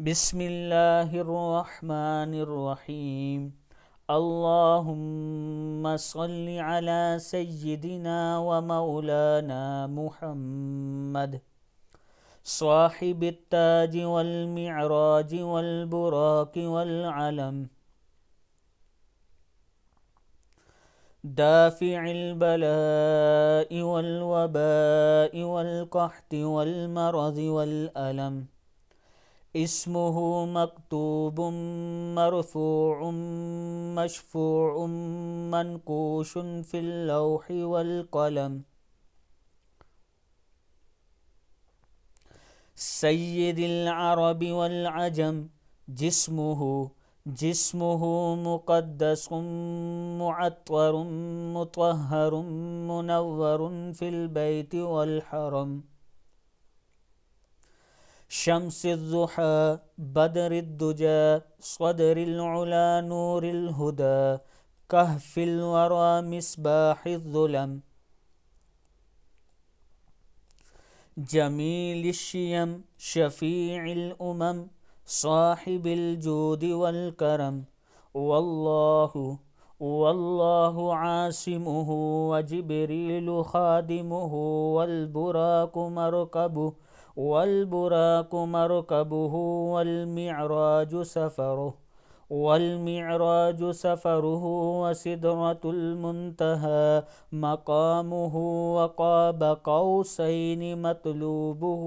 بسم اللہ الرحمن الرحیم اللہم صل علی سیدنا و مولانا محمد صاحب التاج والمعراج والبراق والعلم دافع البلاء والوباء والقحط والمرض والألم اسمه مكتوب مرفوع مشفوع منقوش في اللوح والقلم سيد العرب والعجم جسمه مقدس معطر مطهر منور في البيت والحرم شمس الضحى بدر الدجى صدر العلا نور الهدى كهف الورى مصباح الظلم جميل الشيم شفيع الأمم صاحب الجود والكرم والله عاصمه وجبريل خادمه والبراق مركبه والمعراج سفره وسدرة المنتهى مقامه وقاب قوسين مطلوبه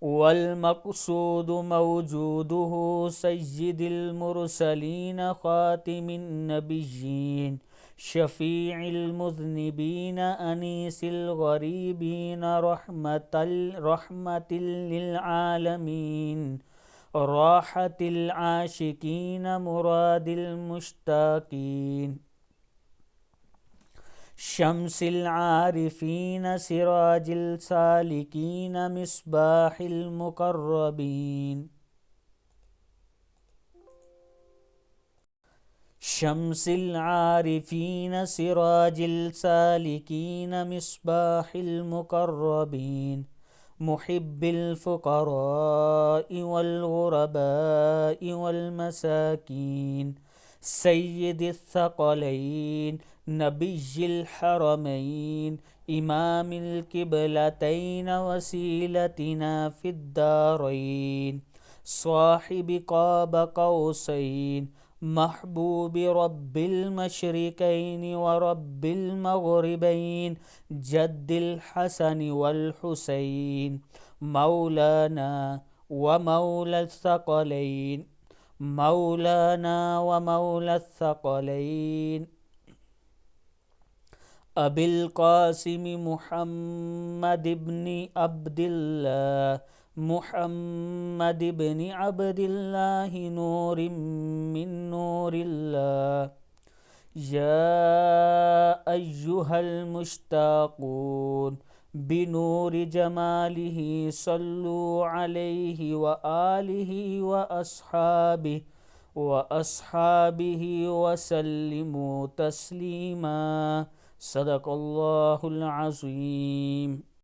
والمقصود موجوده سيد المرسلين خاتم النبيين شفيع المذنبين أنيس الغريبين رحمة للعالمين راحة العاشقين مراد المشتاقين شمس العارفين سراج السالكين مصباح المقربين شمس العارفين سراج السالكين مصباح المقربين محب الفقراء والغرباء والمساكين سيد الثقلين نبي الحرمين إمام القبلتين وسيلتنا في الدارين صاحب قاب قوسين محبوب رب المشرقين ورب المغربين جد الحسن والحسين مولانا ومولى الثقلين أبي القاسم محمد بن عبد الله نور من نور الله يا أيها المشتاقون بنور جماله صلوا عليه وآله وأصحابه وسلموا تسليما صدق الله العظيم.